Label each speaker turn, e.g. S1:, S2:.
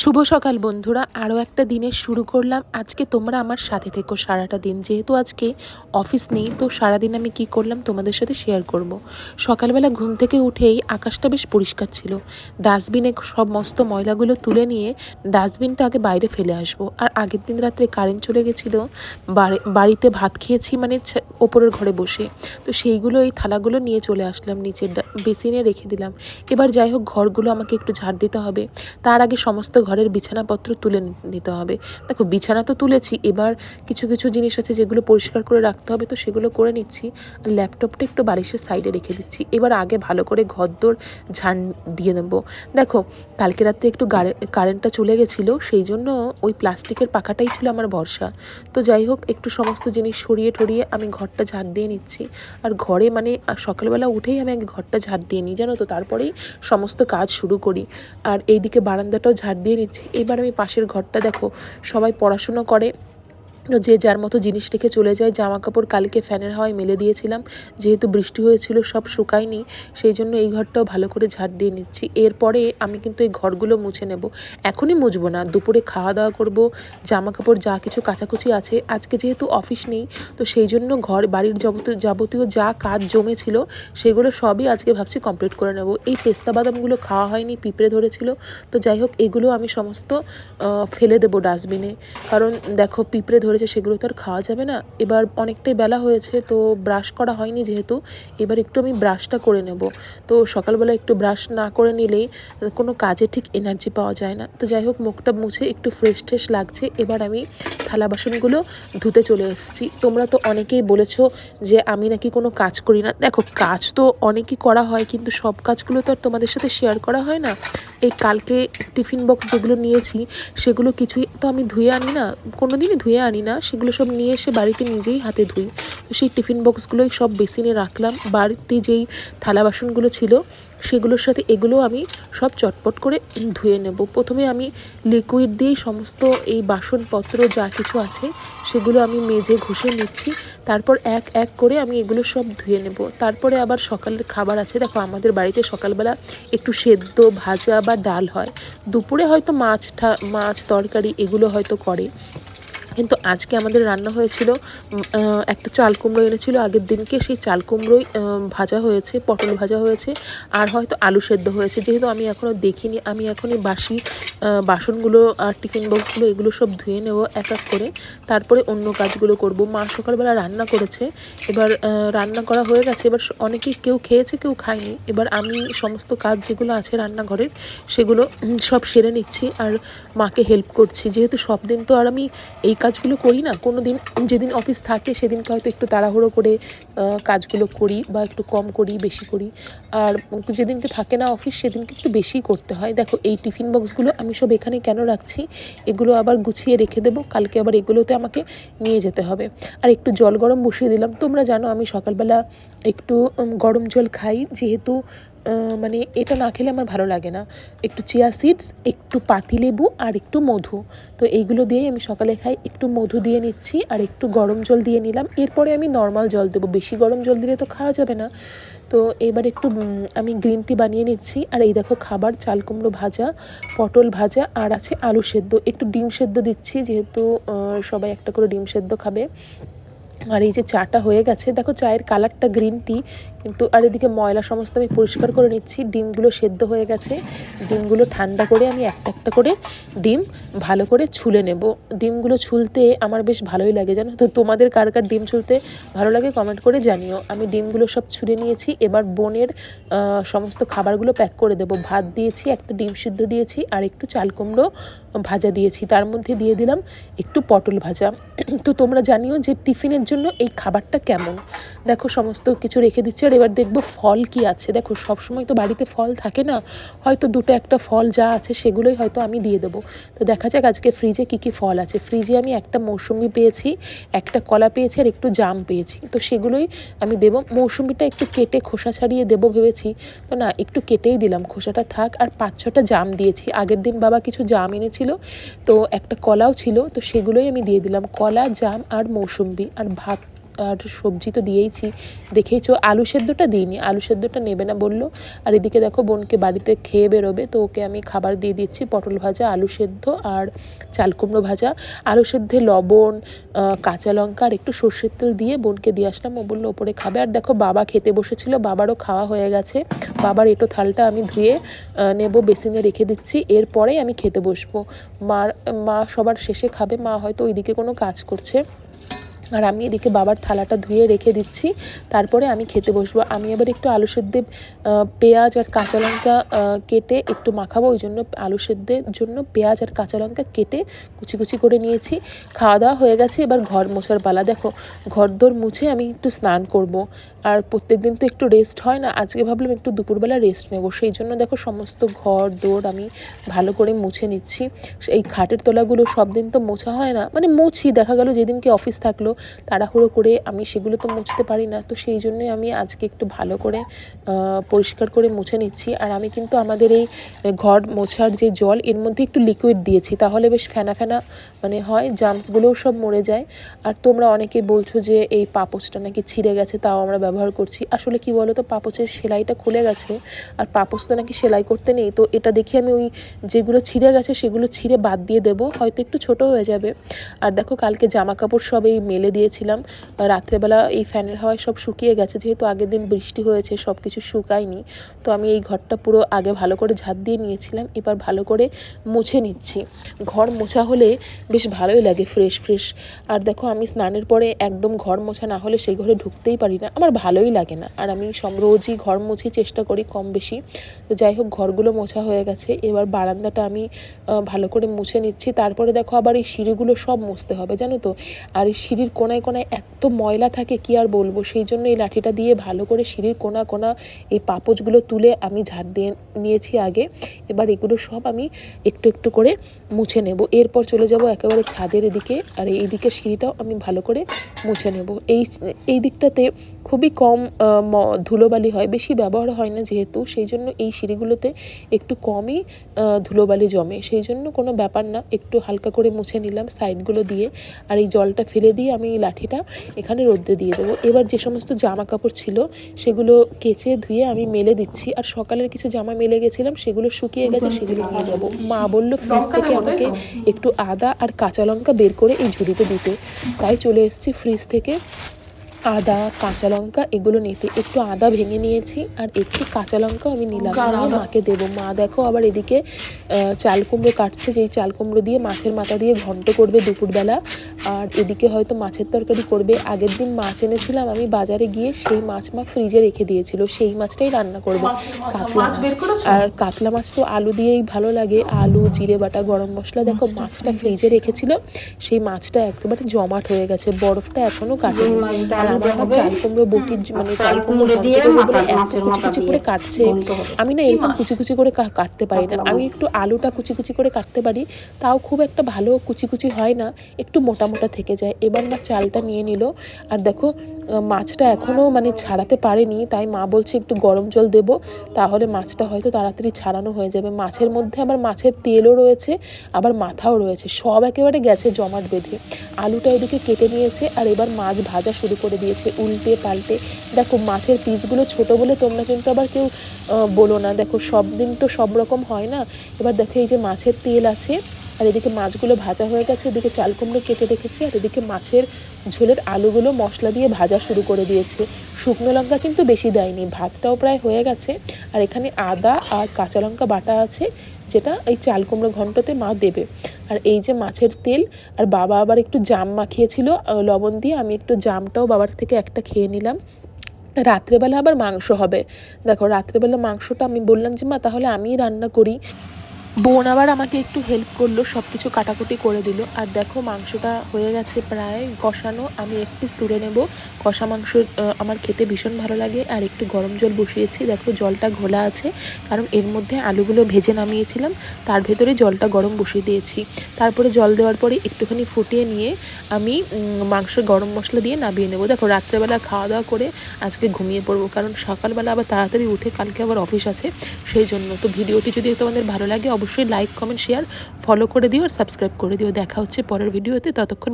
S1: শুভ সকাল বন্ধুরা, আরও একটা দিনের শুরু করলাম। আজকে তোমরা আমার সাথে থেকো সারাটা দিন। যেহেতু আজকে অফিস নেই, তো সারাদিন আমি কি করলাম তোমাদের সাথে শেয়ার করব। সকালবেলা ঘুম থেকে উঠেই আকাশটা বেশ পরিষ্কার ছিল। ডাস্টবিনে সব মস্ত ময়লাগুলো তুলে নিয়ে ডাস্টবিনটা আগে বাইরে ফেলে আসবো। আর আগের দিন রাত্রে কারেন্ট চলে গেছিলো, বাড়িতে ভাত খেয়েছি মানে ওপরের ঘরে বসে, তো সেইগুলো এই থালাগুলো নিয়ে চলে আসলাম নিচের বেসিনে রেখে দিলাম। এবার যাই হোক, ঘরগুলো আমাকে একটু ঝাড় দিতে হবে। তার আগে সমস্ত ঘরের বিছানাপত্র তুলে নিতে হবে। দেখো, বিছানা তো তুলেছি, এবার কিছু কিছু জিনিস আছে যেগুলো পরিষ্কার করে রাখতে হবে, তো সেগুলো করে নিচ্ছি। আর ল্যাপটপটা একটু বালিশের সাইডে রেখে দিচ্ছি। এবার আগে ভালো করে ঘরদোর ঝাড় দিয়ে নেবো। দেখো, কালকে রাত্রে একটু কারেন্টটা চলে গেছিলো, সেই জন্য ওই প্লাস্টিকের পাখাটাই ছিল আমার ভরসা। তো যাই হোক, একটু সমস্ত জিনিস সরিয়ে ঠরিয়ে আমি ঘরটা ঝাড় দিয়ে নিচ্ছি। আর ঘরে মানে সকালবেলা উঠেই আমি আগে ঘরটা ঝাড় দিয়ে নিই, জানো তো, তারপরেই সমস্ত কাজ শুরু করি। আর এইদিকে বারান্দাটাও ঝাড় দিয়ে নিচ্ছি। এবার আমি পাশের ঘরটা, দেখো, সবাই পড়াশুনো করে, যে যার মতো জিনিস রেখে চলে যায়। জামা কাপড় কালকে ফ্যানের হাওয়ায় মেলে দিয়েছিলাম, যেহেতু বৃষ্টি হয়েছিল সব শুকায়নি, সেই জন্য এই ঘরটাও ভালো করে ঝাড় দিয়ে নিচ্ছি। এরপরে আমি কিন্তু এই ঘরগুলো মুছে নেব। এখনই মুছবো না, দুপুরে খাওয়া দাওয়া করব। জামা কাপড় যা কিছু কাচাকুচি আছে, আজকে যেহেতু অফিস নেই, তো সেই জন্য বাড়ির যাবতীয় যা কাজ জমেছিল সেগুলো সবই আজকে ভাবছি কমপ্লিট করে নেব। এই পেস্তা বাদামগুলো খাওয়া হয়নি, পিঁপড়ে ধরেছিল, তো যাই হোক এগুলো আমি সমস্ত ফেলে দেবো ডাস্টবিনে। কারণ দেখো, পিঁপড়ে ধরেছে, সেগুলো তো আর খাওয়া যাবে না। এবার অনেকটাই বেলা হয়েছে, তো ব্রাশ করা হয়নি যেহেতু, এবার একটু আমি ব্রাশটা করে নেব। তো সকালবেলা একটু ব্রাশ না করে নিলেই কোনো কাজে ঠিক এনার্জি পাওয়া যায় না। তো যাই হোক, মুখটা মুছে একটু ফ্রেশ ট্রেশ লাগছে। এবার আমি থালা বাসনগুলো ধুতে চলে এসেছি। তোমরা তো অনেকেই বলেছো যে আমি নাকি কোনো কাজ করি না। দেখো, কাজ তো অনেকই করা হয়, কিন্তু সব কাজগুলো তো আর তোমাদের সাথে শেয়ার করা হয় না। এই কালকে টিফিন বক্স যেগুলো নিয়েছি, সেগুলো কিছুই তো আমি ধুয়ে আনি না, কোনো দিনই ধুয়ে আনি না। সেগুলো সব নিয়ে এসে বাড়িতে নিজেই হাতে ধুই। তো সেই টিফিন বক্সগুলোই সব বেসিনে রাখলাম। বাড়িতে যেই থালা বাসনগুলো ছিল সেগুলোর সাথে এগুলো আমি সব চটপট করে ধুয়ে নেব। প্রথমে আমি লিকুইড দিয়েই সমস্ত এই বাসনপত্র যা কিছু আছে সেগুলো আমি মেজে ঘষে নিচ্ছি। তারপর এক এক করে আমি এগুলো সব ধুয়ে নেব। তারপরে আবার সকালের খাবার আছে। দেখো, আমাদের বাড়িতে সকালবেলা একটু সেদ্ধ, ভাজা বা ডাল হয়। দুপুরে হয়তো মাছ তরকারি এগুলো হয়তো করে, কিন্তু আজকে আমাদের রান্না হয়েছিল, একটা চাল কুমড়ো এনেছিল আগের দিনকে, সেই চাল কুমড়োই ভাজা হয়েছে, পটল ভাজা হয়েছে, আর হয়তো আলু সেদ্ধ হয়েছে। যেহেতু আমি এখনও দেখিনি, আমি এখনই বাসি বাসনগুলো আর টিফিন বক্সগুলো এগুলো সব ধুয়ে নেব এক এক করে, তারপরে অন্য কাজগুলো করব। মা সকালবেলা রান্না করেছে, এবার রান্না করা হয়ে গেছে। এবার অনেকেই কেউ খেয়েছে, কেউ খায়নি। এবার আমি সমস্ত কাজ যেগুলো আছে রান্নাঘরের সেগুলো সব সেরে নিচ্ছি আর মাকে হেল্প করছি। যেহেতু সব দিন তো আর আমি এই কাজগুলো করি না, কোনো দিন যেদিন অফিস থাকে সেদিনকে হয়তো একটু তাড়াহুড়ো করে কাজগুলো করি, বা একটু কম করি, বেশি করি। আর যেদিনকে থাকে না অফিস সেদিনকে একটু বেশিই করতে হয়। দেখো, এই টিফিন বক্সগুলো আমি সব এখানে কেন রাখছি, এগুলো আবার গুছিয়ে রেখে দেবো, কালকে আবার এগুলোতে আমাকে নিয়ে যেতে হবে। আর একটু জল গরম বসিয়ে দিলাম। তোমরা জানো আমি সকালবেলা একটু গরম জল খাই, যেহেতু মানে এটা না খেলে আমার ভালো লাগে না। একটু চিয়া সিডস, একটু পাতিলেবু আর একটু মধু, তো এইগুলো দিয়েই আমি সকালে খাই। একটু মধু দিয়ে নিচ্ছি আর একটু গরম জল দিয়ে নিলাম। এরপরে আমি নর্মাল জল দেবো, বেশি গরম জল দিলে তো খাওয়া যাবে না। তো এবার একটু আমি গ্রিন টি বানিয়ে নিচ্ছি। আর এই দেখো, খাবার চাল কুমড়ো ভাজা, পটল ভাজা, আর আছে আলু সেদ্ধ, একটু ডিম সেদ্ধ দিচ্ছি, যেহেতু সবাই একটা করে ডিম সেদ্ধ খাবে। আর এই যে চাটা হয়ে গেছে, দেখো চায়ের কালারটা গ্রিন টি কিন্তু। আর এদিকে ময়লা সমস্ত আমি পরিষ্কার করে নিচ্ছি। ডিমগুলো সেদ্ধ হয়ে গেছে, ডিমগুলো ঠান্ডা করে আমি একটা একটা করে ডিম ভালো করে ছুলে নেব। ডিমগুলো ছুলতে আমার বেশ ভালোই লাগে, জানো তো। তোমাদের কার কার ডিম ছুলতে ভালো লাগে কমেন্ট করে জানিও। আমি ডিমগুলো সব ছুলে নিয়েছি। এবার বোনের সমস্ত খাবারগুলো প্যাক করে দেবো। ভাত দিয়েছি, একটা ডিম সিদ্ধ দিয়েছি, আর একটু চাল কুমড়ো ভাজা দিয়েছি, তার মধ্যে দিয়ে দিলাম একটু পটল ভাজা। তো তোমরা জানিও যে টিফিনের জন্য এই খাবারটা কেমন। দেখো, সমস্ত কিছু রেখে দিচ্ছি। আর এবার দেখবো ফল কি আছে। দেখো, সবসময় তো বাড়িতে ফল থাকে না, হয়তো দুটো একটা ফল যা আছে সেগুলোই হয়তো আমি দিয়ে দেবো। তো দেখা যাক আজকে ফ্রিজে কী কী ফল আছে। ফ্রিজে আমি একটা মৌসুমি পেয়েছি, একটা কলা পেয়েছি, আর একটু জাম পেয়েছি, তো সেগুলোই আমি দেবো। মৌসুমিটা একটু কেটে খোসা ছাড়িয়ে দেবো ভেবেছি, তো না, একটু কেটেই দিলাম, খোসাটা থাক। আর 5-6টা জাম দিয়েছি, আগের দিন বাবা কিছু জাম এনেছিল, তো একটা কলাও ছিল, তো সেগুলোই আমি দিয়ে দিলাম। কলা, জাম আর মৌসুম্বি, আর ভাত আর সবজি তো দিয়েইছি, দেখেইছো। আলু সেদ্ধটা দিইনি, আলু সেদ্ধটা নেবে না বললো। আর এদিকে দেখো বোনকে বাড়িতে খেয়ে বেরোবে, তো ওকে আমি খাবার দিয়ে দিচ্ছি, পটল ভাজা, আলু সেদ্ধ আর চাল কুমড়ো ভাজা। আলু সেদ্ধে লবণ, কাঁচা লঙ্কা আর একটু সর্ষের তেল দিয়ে বোনকে দিয়ে আসলাম। ও বললো ওপরে খাবে। আর দেখো বাবা খেতে বসেছিল, বাবারও খাওয়া হয়ে গেছে। বাবার এঁটো থালটা আমি ধুয়ে নেব, বেসিনে রেখে দিচ্ছি, এরপরেই আমি খেতে বসবো। মা সবার শেষে খাবে, মা হয়তো ওইদিকে কোনো কাজ করছে। আর আমি এদিকে বাবার থালাটা ধুয়ে রেখে দিচ্ছি, তারপরে আমি খেতে বসবো। আমি এবার একটু আলু সেদ্ধে পেঁয়াজ আর কাঁচা লঙ্কা কেটে একটু মাখাবো, ওই জন্য আলু সেদ্ধের জন্য পেঁয়াজ আর কাঁচা লঙ্কা কেটে কুচি কুচি করে নিয়েছি। খাওয়া দাওয়া হয়ে গেছে, এবার ঘর মোছার পালা। দেখো ঘরদোর মুছে আমি একটু স্নান করব। আর প্রত্যেক দিন তো একটু রেস্ট হয় না, আজকে ভাবলাম একটু দুপুরবেলা রেস্ট নেব, সেই জন্য দেখো সমস্ত ঘর দোর আমি ভালো করে মুছে নিচ্ছি। এই খাটের তলাগুলো সব দিন তো মোছা হয় না, মানে মুছি, দেখা গেল যেদিনকে অফিস থাকলো তাড়াহুড়ো করে আমি সেগুলো তো মুছতে পারি না, তো সেই জন্যই আমি আজকে একটু ভালো করে পরিষ্কার করে মুছে নিচ্ছি। আর আমি কিন্তু আমাদের এই ঘর মোছার যে জল, এর মধ্যে একটু লিকুইড দিয়েছি, তাহলে বেশ ফেনা ফেনা মানে হয়, জার্মসগুলোও সব মরে যায়। আর তোমরা অনেকেই বলছো যে এই পাপোচটা নাকি ছিঁড়ে গেছে, তাও আমরা ব্যবহার করছি। আসলে কি বলো তো, পাপোচের সেলাইটা খুলে গেছে, আর পাপোচ তো নাকি সেলাই করতে নেই, তো এটা দেখি আমি ওই যেগুলো ছিঁড়ে গেছে সেগুলো ছিঁড়ে বাদ দিয়ে দেবো, হয়তো একটু ছোট হয়ে যাবে। আর দেখো কালকে জামা কাপড় সব এই মেলে দিয়েছিলাম, রাত্রেবেলা এই ফ্যানের হাওয়ায় সব শুকিয়ে গেছে, যেহেতু আগের দিন বৃষ্টি হয়েছে সব কিছু শুকায়নি। তো আমি এই ঘরটা পুরো আগে ভালো করে ঝাঁট দিয়ে নিয়েছিলাম, এবার ভালো করে মুছে নিচ্ছি। ঘর মোছা হলে বেশ ভালোই লাগে, ফ্রেশ ফ্রেশ। আর দেখো আমি স্নানের পরে একদম ঘর মোছা না হলে সেই ঘরে ঢুকতেই পারি না, আমার ভালোই লাগে না। আর আমি রোজই ঘর মুছি, চেষ্টা করি কম বেশি। তো যাই হোক, ঘরগুলো মোছা হয়ে গেছে, এবার বারান্দাটা আমি ভালো করে মুছে নিচ্ছি। তারপরে দেখো আবার এই সিঁড়িগুলো সব মুছতে হবে, জানো তো। আর এই সিঁড়ির কোনায় কোনায় এত ময়লা থাকে, কি আর বলবো। সেই জন্য এই লাঠিটা দিয়ে ভালো করে সিঁড়ির কোনা কোনা এই পাপোচগুলো তুলে আমি ঝাড় দিয়ে নিয়েছি আগে। এবার এগুলো সব আমি একটু একটু করে মুছে নেব, এরপর চলে যাব একেবারে ছাদের এদিকে। আর এই দিকে সিঁড়িটাও আমি ভালো করে মুছে নেব। এই দিকটাতে খুবই কম ধুলোবালি হয়, বেশি ব্যবহার হয় না যেহেতু, সেই জন্য এই সিঁড়িগুলোতে একটু কমই ধুলোবালি জমে, সেই জন্য কোনো ব্যাপার না, একটু হালকা করে মুছে নিলাম সাইডগুলো দিয়ে। আর এই জলটা ফেলে দিয়ে আমি এই লাঠিটা এখানে রোদ্রে দিয়ে দেবো। এবার যে সমস্ত জামা কাপড় ছিল সেগুলো কেচে ধুয়ে আমি মেলে দিচ্ছি। আর সকালের কিছু জামা মেলে গেছিলাম, সেগুলো শুকিয়ে গেছে, সেগুলো নিয়ে যাব। মা বললো ফ্রিজ থেকে আমাকে একটু আদা আর কাঁচা লঙ্কা বের করে এই ঝুড়িতে দিতে, তাই চলে এসেছি ফ্রিজ থেকে আদা কাঁচা লঙ্কা এগুলো নিতে। একটু আদা ভেঙে নিয়েছি আর একটু কাঁচা লঙ্কাও আমি নিলাম, নিয়ে মাকে দেবো। মা দেখো আবার এদিকে চাল কুমড়ো কাটছে, যেই চাল কুমড়ো দিয়ে মাছের মাথা দিয়ে ঘন্ট করবে দুপুরবেলা। আর এদিকে হয়তো মাছের তরকারি করবে। আগের দিন মাছ এনেছিলাম আমি বাজারে গিয়ে, সেই মাছ মা ফ্রিজে রেখে দিয়েছিল, সেই মাছটাই রান্না করবে, কাতলা মাছ। আর কাতলা মাছ তো আলু দিয়েই ভালো লাগে, আলু জিরে বাটা গরম মশলা। দেখো মাছটা ফ্রিজে রেখেছিল, সেই মাছটা একেবারে জমাট হয়ে গেছে, বরফটা এখনো কাটেনি। আর আমার মা চাল কুমড়ো বটির মানে চাল কুমড়ো দিয়ে এত কুচি কুচি করে কাটছে, আমি না এরকম কুচি কুচি করে কাটতে পারি না। আমি একটু আলুটা কুচি কুচি করে কাটতে পারি, তাও খুব একটা ভালো কুচি কুচি হয় না, একটু মোটা মোটা থেকে যায়। এবার মা চালটা নিয়ে নিল। আর দেখো মাছটা এখনও মানে ছাড়াতে পারেনি, তাই মা বলছে একটু গরম জল দেবো, তাহলে মাছটা হয়তো তাড়াতাড়ি ছাড়ানো হয়ে যাবে। মাছের মধ্যে আবার মাছের তেলও রয়েছে, আবার মাথাও রয়েছে, সব একেবারে গেছে জমাট বেঁধে। আলুটা এদিকে কেটে নিয়েছে, আর এবার মাছ ভাজা শুরু করে দিয়েছে উল্টে পাল্টে। দেখো মাছের পিসগুলো ছোট বলে তোমরা কিন্তু আবার কেউ বলো না, দেখো সব দিন তো সব রকম হয় না। এবার দেখো এই যে মাছের তেল আছে, আর এদিকে মাছগুলো ভাজা হয়ে গেছে, এদিকে চাল কুমড়ো কেটে রেখেছি, আর এদিকে মাছের ঝোলের আলুগুলো মশলা দিয়ে ভাজা শুরু করে দিয়েছে। শুকনো লঙ্কা কিন্তু বেশি দেয়নি, ভাতটাও প্রায় হয়ে গেছে। আর এখানে আদা আর কাঁচা লঙ্কা বাটা আছে, যেটা এই চাল কুমড়ো ঘন্টতে মা দেবে। আর এই যে মাছের তেল, আর বাবা আবার একটু জাম মাখিয়েছিল লবণ দিয়ে, আমি একটু জামটাও বাবার থেকে একটা খেয়ে নিলাম। রাত্রেবেলা আবার মাংস হবে। দেখো রাত্রেবেলা মাংসটা আমি বললাম যে মা তাহলে আমিই রান্না করি, বোন আবার আমাকে একটু হেল্প করলো, সব কিছু কাটাকুটি করে দিল। আর দেখো মাংসটা হয়ে গেছে প্রায় কষানো, আমি এক পিস তুলে নেব। কষা মাংস আমার খেতে ভীষণ ভালো লাগে। আর একটু গরম জল বসিয়েছি, দেখো জলটা ঘোলা আছে, কারণ এর মধ্যে আলুগুলো ভেজে নামিয়েছিলাম, তার ভেতরে জলটা গরম বসিয়ে দিয়েছি। তারপরে জল দেওয়ার পরে একটুখানি ফুটিয়ে নিয়ে আমি মাংস গরম মশলা দিয়ে নামিয়ে নেব। দেখো রাত্রেবেলা খাওয়া দাওয়া করে আজকে ঘুমিয়ে পড়বো, কারণ সকালবেলা আবার তাড়াতাড়ি উঠে কালকে আবার অফিস আছে, সেই জন্য। তো ভিডিওটি যদি তোমাদের ভালো লাগে অবশ্যই লাইক কমেন্ট শেয়ার ফলো করে দিও, আর সাবস্ক্রাইব করে দিও। দেখা হচ্ছে পরের ভিডিওতে, ততক্ষণ